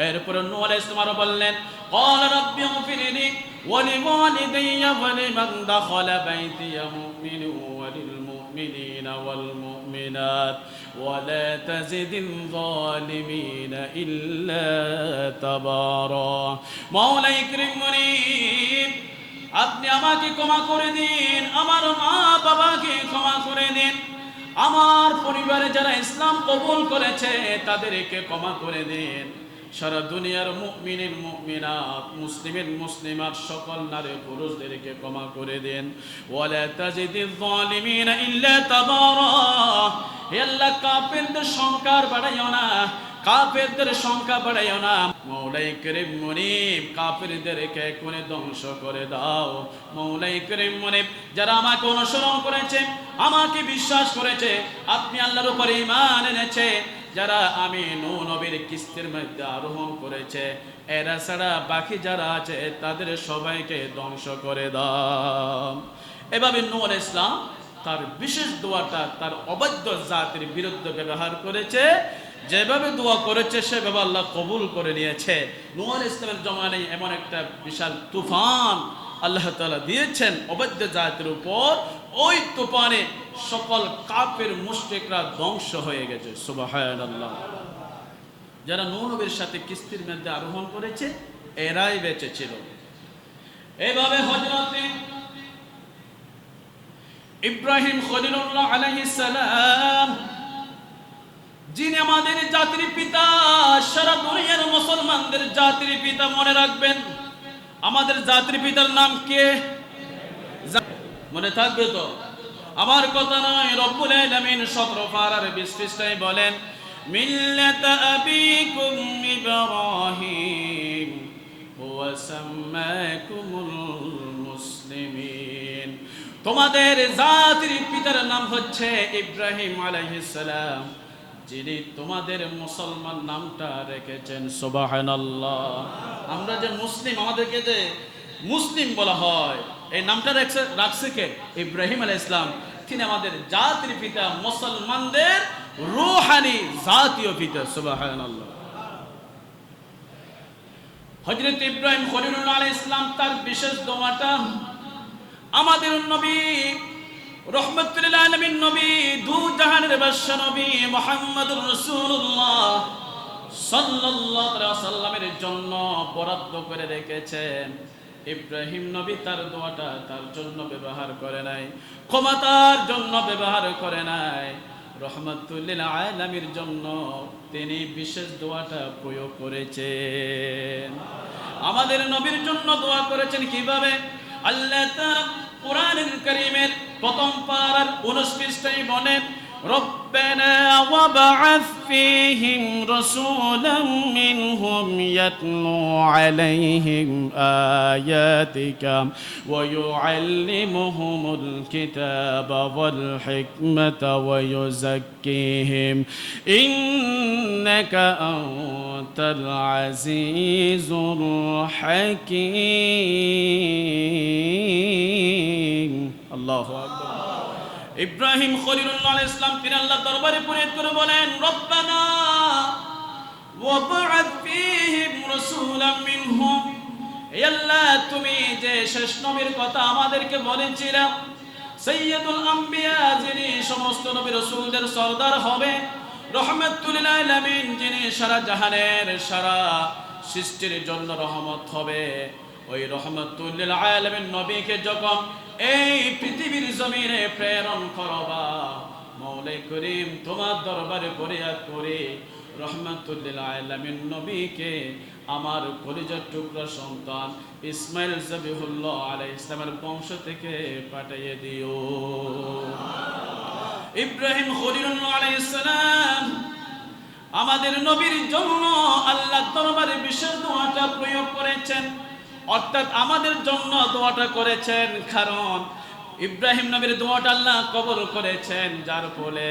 এরপর নূহ আলাইহিস সালাম আরো বললেন, ক্বালা রাব্বি ইগফিরলি ওয়া লিওয়ালিদাইয়া ওয়া লিমান দাখালা বাইতিয়া মুমিনান ওয়া লিল মুমিনিনা ওয়াল মুমিনাত ওয়া লা তাজিদিল যালিমিনা ইল্লা তাবারা। মাওলাই করিম মুনিব, আপনি আমাকে ক্ষমা করে দিন, আমার মা বাবাকে ক্ষমা করে দিন, আমার পরিবারে যারা ইসলাম কবুল করেছে তাদেরকে ক্ষমা করে দিন, সারা দুনিয়ার মুমিনিন মুমিনাত মুসলিমিন মুসলিমাত সকল নারী পুরুষদেরকে ক্ষমা করে দেন। ওয়ালা তাজিদিজ যালিমিনা ইল্লা তাবারা। হে আল্লাহ, কাফেরদের সংখ্যা বাড়াইও না, কাফেরদের সংখ্যা বাড়াইও না। মাওলাই করিম মুনিব, কাফেরদেরকে কোনে ধ্বংস করে দাও। মাওলাই করিম মুনিব, যারা আমাকে অনুসরণ করেছে, আমাকে বিশ্বাস করেছে, আপনি আল্লাহর উপর ঈমান এনেছে, যারা আমি নূহ নবীর কিস্তির মধ্যে আরোহণ করেছে, এরা ছাড়া বাকি যারা আছে তাদের সবাইকে ধ্বংস করে দাও। এভাবে নূহ আলাইহিস সালাম তার বিশেষ দোয়াটা তার অবাধ্য জাতির বিরুদ্ধে ব্যবহার করেছে। যেভাবে দোয়া করেছে সেভাবে আল্লাহ কবুল করে নিয়েছে। নূহ আলাইহিস সালামের জমানায় এমন একটা বিশাল তুফান আল্লাহ তাআলা দিয়েছেন অবাধ্য জাতির উপর, ওই তুফানে সকল কাফের মুশরিকরা ধ্বংস হয়ে গেছে। সুবহানাল্লাহ। যারা নূহ নবীর সাথে কিস্তির মধ্যে আরোহণ করেছে এরাই বেঁচে ছিল। এইভাবে হযরত ইব্রাহিম খলিলুল্লাহ আলাইহিস সালাম, যিনি আমাদের জাতির পিতা, সারা দুনিয়ার মুসলমানদের জাতির পিতা, মনে রাখবেন আমাদের জাতির পিতার নাম কে? মনে থাকবে তো? আমার কথা নয়, রব্বুল আলামিন 17 পারার 20 পৃষ্ঠায় বলেন, মিল্লাত আবিকুম ইব্রাহিম ওয়া সাম্মাকুমুল মুসলিমিন। তোমাদের জাতির পিতার নাম হচ্ছে ইব্রাহিম আলাইহিস সালাম, যিনি তোমাদের মুসলমান নামটা রেখেছেন। সুবহানাল্লাহ। আমরা যে মুসলিম, আমাদেরকে যে মুসলিম বলা হয়, এই নামটা রাখছে কে? ইব্রাহিম আলাইহিস সালাম। তিনি আমাদের জাতির পিতা, মুসলমানদের রূহানি জাতীয় পিতা। সুবহানাল্লাহ। হযরত ইব্রাহিম খলিলুল্লাহ আলাইহিস সালাম তার বিশেষ দোয়াটা আমাদের নবী রহমতুল লিল আলামিন নবী, দু জাহানের বাদশা নবী মুহাম্মদুর রাসূলুল্লাহ সাল্লাল্লাহু আলাইহি ওয়াসাল্লামের জন্য বরাদ্দ করে রেখেছেন। ইব্রাহিম নবী তার দোয়াটা তার জন্য ব্যবহার করে নাই, ক্ষমতার জন্য ব্যবহার করে নাই, রহমতুল লিল আলামিনের জন্য তিনি বিশেষ দোয়াটা প্রয়োগ করেছেন। আমাদের নবীর জন্য দোয়া করেছেন কিভাবে? আল্লাহ তাআলা কুরআনুল কারীমের প্রথম পারার 19 পৃষ্ঠায় বলেন, রব্বানা ওয়াবআথ ফীহিম রাসূলাম মিনহুম ইয়াতলু আলাইহিম আয়াতিকা ওয়া ইউআল্লিমুহুমুল কিতাবা ওয়াল হিকমাতা ওয়া ইউযাক্কিহিম ইন্নাকা আনতাল আজিজুর হাকীম। আল্লাহু আকবার। ইব্রাহিম খলিলুল্লাহ আলাইহিস সালাম তিনি আল্লাহর দরবারে ফরিয়াদ করে বলেন, রব্বানা ওয়াবআথ ফীহিম রাসূলাম মিনহুম। হে আল্লাহ, তুমি যে শেষ নবীর কথা আমাদেরকে বলেছিলে, সাইয়্যিদুল আম্বিয়া, যিনি সমস্ত নবী রাসূলদের সরদার হবে, রহমাতুল লিল আলামিন, যিনি সারা জাহানের সারা সৃষ্টির জন্য রহমত হবে, ওই রহমাতুল লিল আলামিন নবীকে যখন এই পৃথিবীর জমিনে প্রেরণ করবা, মাওলাই করিম তোমার দরবারে ফরিয়াদ করে রহমাতুল লিল আলামিন নবীকে আমার কলিজার টুকরা সন্তান ইসমাইল জবিহুল্লাহ আলাইহিস সালামের বংশ থেকে পাঠিয়ে দিও। ইব্রাহিম খলিলুল্লাহ আলাইহিস সালাম আমাদের নবীর জন্য আল্লাহর দরবারে বিশেষ দোয়াটা প্রয়োগ করেছেন, অর্থাৎ আমাদের জন্য দোয়াটা করেছেন, কারণ ইব্রাহিম নবীর দোয়াটা আল্লাহ কবুল করেছেন, যার ফলে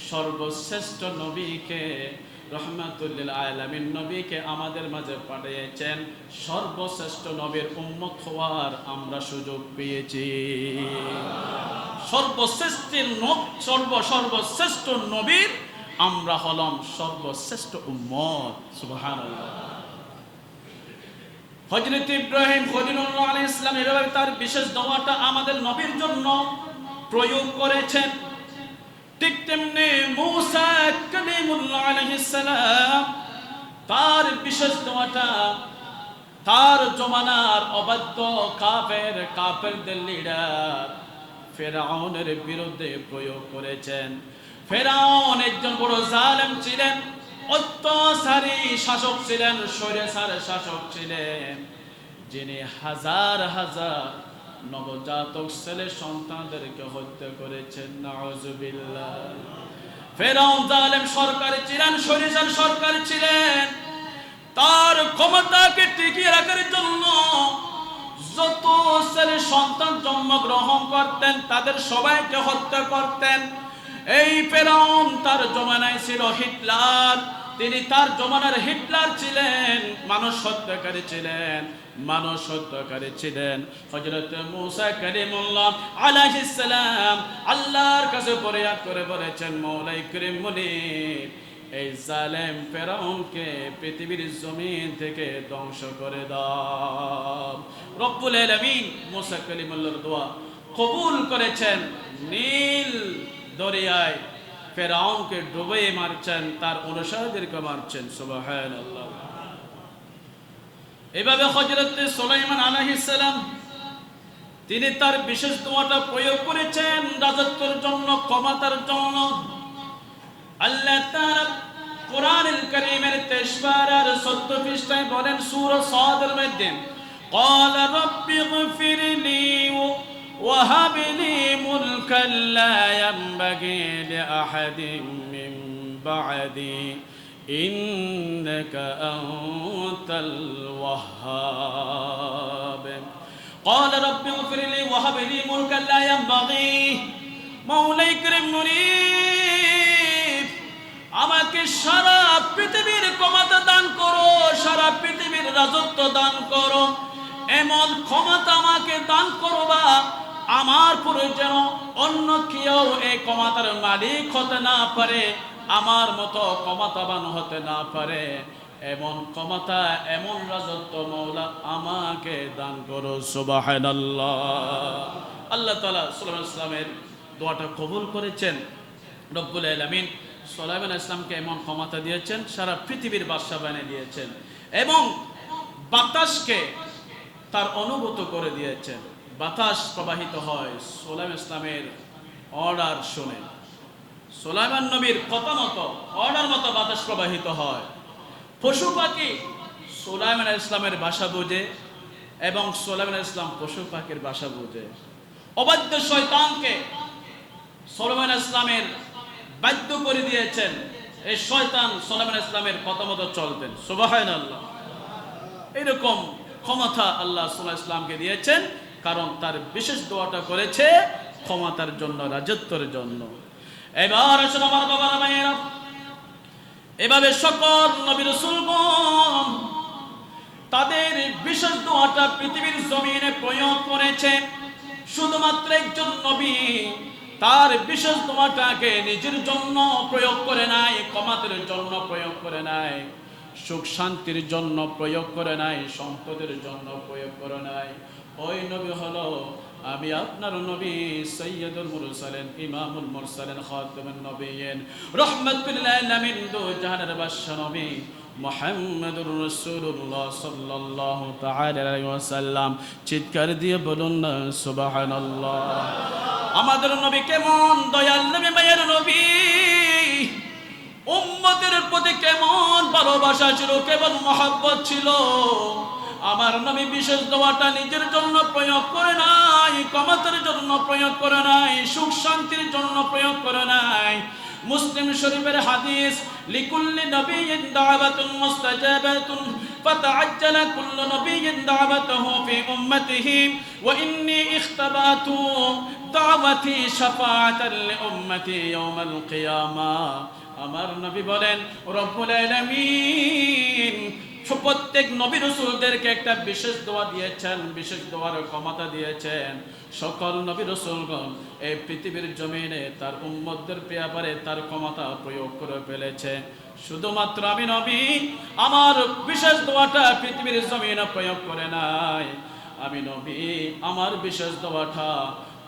সর্বশ্রেষ্ঠ নবীকে রহমাতুল লিল আলামিন নবীকে আমাদের মাঝে পাঠিয়েছেন। সর্বশ্রেষ্ঠ নবীর উম্মত হওয়ার আমরা সুযোগ পেয়েছি। সর্বশ্রেষ্ঠ নবীর আমরা হলাম সর্বশ্রেষ্ঠ উম্মত। সুবহানাল্লাহ। হযরত ইব্রাহিম খলিলুল্লাহ আলাইহিস সালাম এভাবে তার বিশেষ দোয়াটা আমাদের নবীর জন্য প্রয়োগ করেছেন। ঠিক তেমনি মূসা কালিমুল্লাহ আলাইহিস সালাম তার বিশেষ দোয়াটা তার জমানার অবাধ্য কাফেরদের লিডার ফেরাউনের বিরুদ্ধে প্রয়োগ করেছেন। ফেরাউন একজন বড় জালেম ছিলেন, অত্যাচারী শাসক ছিলেন, স্বৈরাচার শাসক ছিলেন, যিনি হাজার হাজার নবজাতক ছেলে সন্তানদেরকে হত্যা করেছেন। নাউজুবিল্লাহ। ফেরাউন জালেম সরকার ছিলেন, স্বৈরাচার সরকার ছিলেন। তার ক্ষমতাকে টিকিয়ে রাখার জন্য যত ছেলে সন্তান জন্মগ্রহণ করতেন তাদের সবাইকে হত্যা করতেন। এই ফেরাউন তার জমানায় ছিল হিটলার, তিনি তার জমানার হিটলার ছিলেন, মানুষ হত্যাকারী ছিলেন। হযরত মূসা কালিমুল্লাহ আলাইহিস সালাম আল্লাহর কাছে ফরিয়াদ করে বলেছেন, মওলাই করিম মুনিব, এই জালেম ফেরাউনকে পৃথিবীর জমিন থেকে ধ্বংস করে দাও। রব্বুল আলামিন মূসা কালিমুল্লাহর দোয়া কবুল করেছেন। নীল দরিয়ায় ফেরাউনকে ডুবিয়ে মারছেন, তার অনুসারীদেরকে মারছেন। সুবহানাল্লাহ। এভাবে হযরত সুলাইমান আলাইহিস সালাম তিনি তার বিশেষ দোয়াটা প্রয়োগ করেছেন রাজত্বের জন্য, ক্ষমতার জন্য। আল্লাহ তাআলা কোরআনুল কারীমের 23 পারার 14 পৃষ্ঠায় বলেন সূরা সাদের মধ্যে, قال رب اغفر لي وهب لي ملكا لا ينبغي لأحد من بعدي إنك أنت الوهاب قال رب اغفر لي وهب لي ملكا لا ينبغي مولاي كريم মুনিব, আমাকে সারা পৃথিবীর ক্ষমতা দান করো, সারা পৃথিবীর রাজত্ব দান করো, এমন ক্ষমতা আমাকে দান করবা আমার পরে যেন অন্য কেউ এই ক্ষমতার মালিক হতে না পারে, আমার মতো ক্ষমতাবান হতে না পারে, এমন ক্ষমতা এমন রাজত্ব মওলা আমাকে দান করো। সুবহানাল্লাহ। আল্লাহ তাআলা সুলাইমান আলাইহিস সালামের দোয়াটা কবুল করেছেন। রব্বুল আলামিন সুলাইমান আলাইহিস সালামকে এমন ক্ষমতা দিয়েছেন, সারা পৃথিবীর বাদশা বানিয়ে দিয়েছেন এবং বাতাসকে তার অনুভূত করে দিয়েছেন। বাতাস প্রবাহিত হয় সুলাইমান ইসলামের অর্ডার শুনে, সুলাইমান নবীর কথা মতো অর্ডার মতো বাতাস প্রবাহিত হয়। পশু পাখি সুলাইমান ইসলামের ভাষা বোঝে এবং সুলাইমান ইসলাম পশু পাখির ভাষা বোঝে। অবাধ্য শয়তানকে সুলাইমান ইসলামের বাধ্য করে দিয়েছেন, এই শয়তান সুলাইমান ইসলামের কথা মতো চলতেন। সুবহানাল্লাহ। এরকম ক্ষমতা আল্লাহ সুলাইমান ইসলামকে দিয়েছেন, কারণ তার বিশেষ দোয়াটা করেছে ক্ষমতার জন্য, রাজত্বের জন্য। এবার আসুন আমার বাবারা মায়েরা, এভাবে সকল নবী রাসূলগণ তাদের বিশেষ দোয়াটা পৃথিবীর জমিনে প্রয়োগ করেছে। শুধুমাত্র একজন নবী তার বিশেষ দোয়াটাকে নিজের জন্য প্রয়োগ করে নাই, ক্ষমতার জন্য প্রয়োগ করে নাই, সুখ শান্তির জন্য প্রয়োগ করে নাই, সম্পদের জন্য প্রয়োগ করে নাই। ওই নবী হলো আমি আপনার নবী সৈয়দুল মুরসালিন, ইমামুল মুরসালিন, খাতামুন নবিয়্যিন, রাহমাতুল লিল আলামিন, দু জাহানের বাদশা নবী মুহাম্মদুর রাসূলুল্লাহ সাল্লাল্লাহু তাআলা আলাইহি ওয়াসাল্লাম। চিৎকার দিয়ে বলুন না সুবহানাল্লাহ। আমাদের নবী কেমন দয়াল নবী, মায়ের নবী, উম্মতের প্রতি কেমন ভালোবাসা ছিল, কেমন মহব্বত ছিল। আমার নবী বিশেষ দোয়াটা নিজের জন্য প্রয়োগ করে নাই, ক্ষমতার জন্য প্রয়োগ করে নাই, সুখ শান্তির জন্য প্রয়োগ করে নাই। মুসলিম শরীফের হাদিস, লিকুল্লি নবিয়্যিন দাওয়াতুন মুস্তাজাবাতুন ফাতাআজ্জালা কুল্লু নবিয়্যিন দাওয়াতুহু ফি উম্মতিহি ওয়া ইন্নী ইখতাবাতু দাওয়াতি শাফাআতান লি উম্মতি ইয়াউমাল কিয়ামা। আমার নবী বলেন রব্বুল আলামিন প্রত্যেক নবী রাসূলদেরকে একটা বিশেষ দোয়া দিয়েছেন, বিশেষ দোয়ার ক্ষমতা দিয়েছেন। সকল নবী রাসূলগণ এই পৃথিবীর জমিনে তার উম্মতদের ব্যাপারে তার ক্ষমতা প্রয়োগ করে ফেলেছে। শুধুমাত্র আমি নবী আমার বিশেষ দোয়াটা পৃথিবীর জমিনে প্রয়োগ করে নাই। আমি নবী আমার বিশেষ দোয়াটা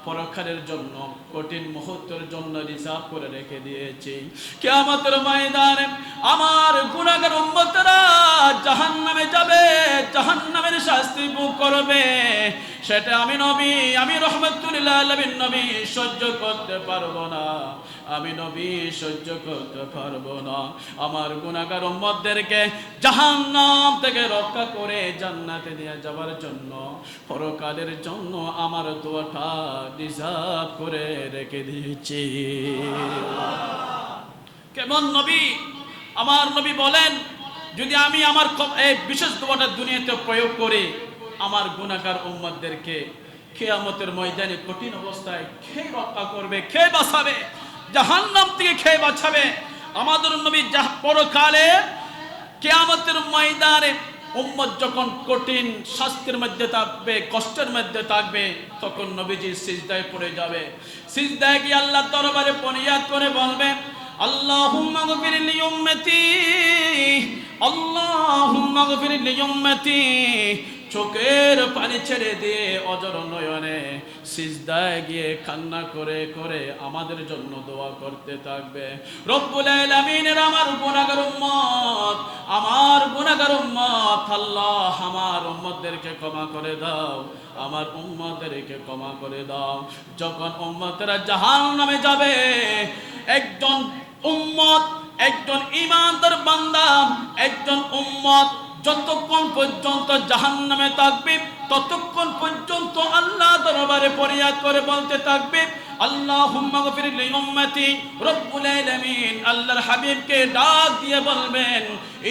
পরকালের জন্য, কঠিন মুহূর্তের জন্য রিজার্ভ করে রেখে দিয়েছি। কিয়ামতের ময়দানে আমার গুনাহগার উম্মতরা জাহান্নামে যাবে, জাহান্নামের শাস্তি ভোগ করবে, সেটা আমি নবী, আমি রাহমাতুল লিল আলামিন নবী সহ্য করতে পারবো না। আমি নবী সহ্য করতে পারবো না। আমার গুনাহগার উম্মতদেরকে জাহান্নাম থেকে রক্ষা করে জান্নাতে নিয়ে যাওয়ার জন্য, পরকালের জন্য আমার দোয়াটা রিজার্ভ করে রেখে দিয়েছি। কেমন নবী? আমার নবী বলেন, যদি আমি আমার এই বিশেষ দোয়াটা দুনিয়াতে প্রয়োগ করি, আমার গুনাহগার উম্মতদেরকে কিয়ামতের ময়দানে কঠিন অবস্থায় কে রক্ষা করবে, কে বাঁচাবে? জাহান্নাম থেকে কে বাঁচাবে? আমাদের নবী পরকালে কিয়ামতের ময়দানে উম্মত যখন কঠিন শাস্তির মধ্যে থাকবে, কষ্টের মধ্যে থাকবে, তখন নবীজি সিজদায় পড়ে যাবে। সিজদায় গিয়ে আল্লাহর দরবারে ফরিয়াদ করে বলবে, আল্লাহুম্মা গফির লি উম্মতি, আল্লাহুম্মা গফির লি উম্মতি। চোখের পানি ছেড়ে দিয়ে অজর নয়নে সিজদায় গিয়ে কান্না করে করে আমাদের জন্য দোয়া করতে থাকবে। রব্বুল আলামিনের আমার গুনাহগার উম্মত, আমার গুনাহগার উম্মত, আল্লাহ আমার উম্মতদেরকে ক্ষমা করে দাও, আমার উম্মতদেরকে ক্ষমা করে দাও। যখন উম্মতরা জাহান্নামে যাবে, একজন উম্মত, একজন ঈমানদার বান্দা, একজন উম্মত যতক্ষণ পর্যন্ত জাহান্নামে থাকবে, ততক্ষণ পর্যন্ত আল্লাহ দরবারে ফরিয়াদ করে বলতে থাকবে, আল্লাহুম্মা গফির লি উম্মতি। রব্বুল আলামিন আল্লাহর হাবিবকে ডাক দিয়ে বলবেন,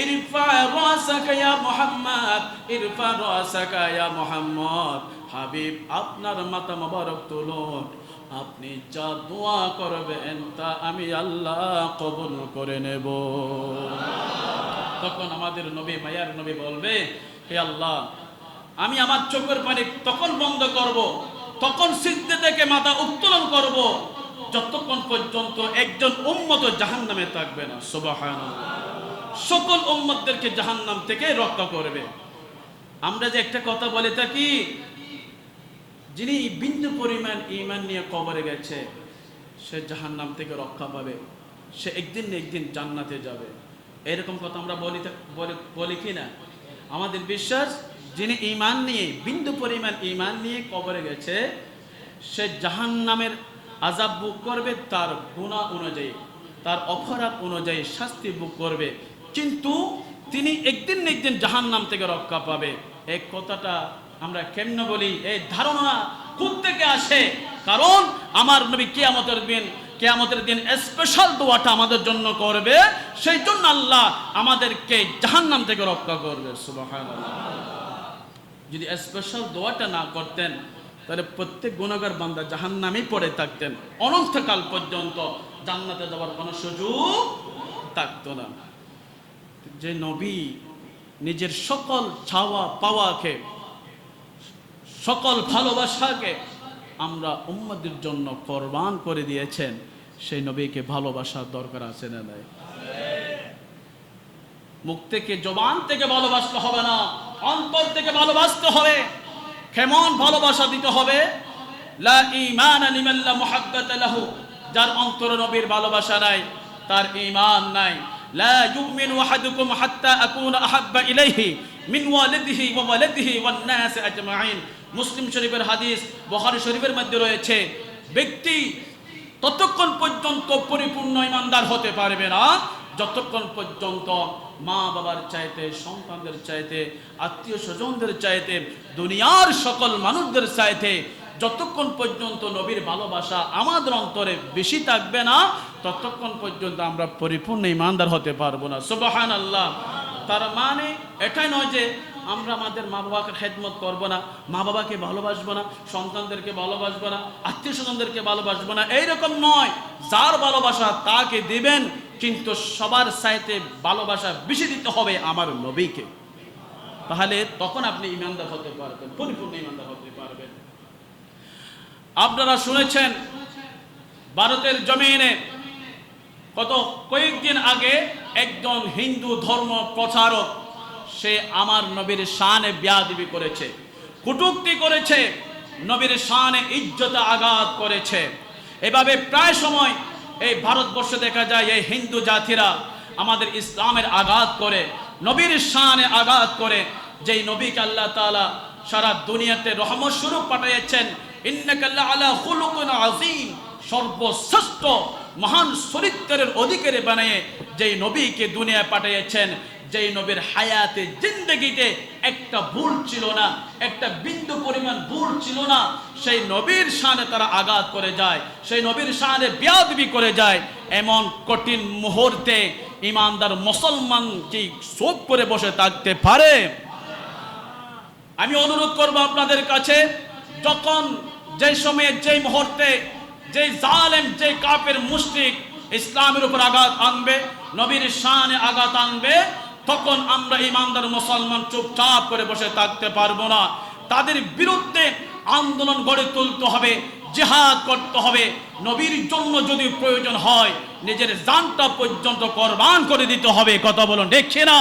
ইরফা রাসাকা ইয়া মুহাম্মদ, ইরফা রাসাকা ইয়া মুহাম্মদ। হাবিব, আপনার মাথা মোবারক তুলুন, আপনি যা দোয়া করবেন তা আমি আল্লাহ কবুল করে নেব। তখন আমাদের নবী, মায়ার নবী বলবে, হে আল্লাহ, আমি আমার চোখের পানি তখন বন্ধ করব, তখন সিজদা থেকে মাথা উত্তোলন করব, যতক্ষণ পর্যন্ত একজন উম্মত জাহান্নামে থাকবে না। সুবহানাল্লাহ। সকল উম্মতদেরকে জাহান্নাম থেকে রক্ষা করবে। আমরা যে একটা কথা বলে থাকি, যিনি বিন্দু পরিমাণ ঈমান নিয়ে কবরে গেছে, সে জাহান্নাম থেকে রক্ষা পাবে, সে একদিন না একদিন জান্নাতে যাবে। এরকম কথা আমরা বলি কি না? আমাদের বিশ্বাস, যিনি ঈমান নিয়ে, বিন্দু পরিমাণ ঈমান নিয়ে কবরে গেছে, সে জাহান্নামের আযাব ভোগ করবে, তার গুনাহ অনুযায়ী, তার অপরাধ অনুযায়ী শাস্তি ভোগ করবে, কিন্তু তিনি একদিন না একদিন জাহান্নাম থেকে রক্ষা পাবে। এই কথাটা আমরা কেন বলি? এই ধারণা কোথা থেকে আসে? কারণ আমার নবী কিয়ামতের দিন স্পেশাল দোয়াটা আমাদের জন্য করবে, সেই জন্য আল্লাহ আমাদেরকে জাহান্নাম থেকে রক্ষা করবে। সুবহানাল্লাহ। যদি স্পেশাল দোয়াটা না করতেন, তাহলে প্রত্যেক গুনাহগার বান্দা জাহান্নামেই পড়ে থাকতেন, অনন্তকাল পর্যন্ত জান্নাতে যাওয়ার কোনো সুযোগ থাকতো না। যে নবী নিজের সকল চাওয়া পাওয়াকে, সকল ভালোবাসাকে আমরা উম্মতের জন্য কোরবান করে দিয়েছেন, সেই নবীকে ভালোবাসার দরকার আছে না নাই? মুখ থেকে, জবান থেকে ভালোবাসতে হবে না, অন্তর থেকে ভালোবাসতে হবে। কেমন ভালোবাসা দিতে হবে? লা ঈমানা লিমান লা মুহাব্বাতা লাহু। যার অন্তরে নবীর ভালোবাসা নাই, তার ঈমান নাই। লা ইউমিনু আহাদুকুম হাত্তা আকুনা আহাব্বা ইলাইহি মিন ওয়ালিদিহি ওয়া ওয়ালাদিহি ওয়ান নাস আজমাইন। মুসলিম শরীফের হাদিস, বুখারী শরীফের মধ্যে রয়েছে, ব্যক্তি ততক্ষণ পর্যন্ত পরিপূর্ণ ঈমানদার হতে পারবে না যতক্ষণ পর্যন্ত মা বাবার চাইতে, সন্তানদের চাইতে, আত্মীয় স্বজনদের চাইতে, দুনিয়ার সকল মানুষদের চাইতে যতক্ষণ পর্যন্ত নবীর ভালোবাসা আমাদের অন্তরে বেশি থাকবে না, ততক্ষণ পর্যন্ত আমরা পরিপূর্ণ ঈমানদার হতে পারবো না। সুবহানাল্লাহ। তার মানে এটাই নয় যে আমরা আমাদের মা বাবাকে খেদমত করবো না, মা বাবাকে ভালোবাসবো না, সন্তানদেরকে ভালোবাসবো না, আত্মীয় স্বজনদেরকে ভালোবাসবো না, এইরকম নয়। যার ভালোবাসা তাকে দিবেন, কিন্তু সবার চাইতে ভালোবাসা বেশি দিতে হবে আমার নবীকে। তাহলে তখন আপনি ঈমানদার হতে পারবেন, পরিপূর্ণ ঈমানদার হতে পারবেন। আপনারা শুনেছেন ভারতের জমিনে কত কয়েকদিন আগে একজন হিন্দু ধর্ম প্রচারক সে আমার নবীর শানে বেয়াদবি করেছে, কটূক্তি করেছে, নবীর শানে ইজ্জতে আঘাত করেছে। এভাবে প্রায় সময় এই ভারতবর্ষে দেখা যায় এই হিন্দু জাতিরা আমাদের ইসলামের আঘাত করে, নবীর শানে আঘাত করে, যেই নবীকে আল্লাহ তাআলা সারা দুনিয়াতে রহমত স্বরূপ পাঠিয়েছেন, ইন্নাকা লাআলা খুলুকিন আযীম, সর্বশ্রেষ্ঠ মহান চরিত্রের অধিকারী বানিয়ে যেই নবীকে দুনিয়ায় পাঠিয়েছেন, যেই নবীর হায়াতে জিন্দেগিতে একটা ভুল ছিল না, একটা বিন্দু পরিমাণ ভুল ছিল না, সেই নবীর শানে তারা আঘাত করে যায়, সেই নবীর শানে বেয়াদবি করে যায়। এমন কঠিন মুহূর্তে ঈমানদার মুসলমান কি চুপ করে বসে থাকতে পারে? আমি অনুরোধ করব আপনাদের কাছে, যখন যেই সময়ে যেই মুহূর্তে যেই জালেম যেই কাফের মুশরিক ইসলামের উপর আঘাত আনবে, নবীর শানে আঘাত আনবে, তখন আমরা ঈমানদার মুসলমান চুপচাপ করে বসে থাকতে পারবো না। তাদের বিরুদ্ধে আন্দোলন গড়ে তুলতে হবে, জিহাদ করতে হবে, নবীর জন্য যদি প্রয়োজন হয় নিজের জানটা পর্যন্ত কোরবান করে দিতে হবে। কথা বলুন, দেখছি না?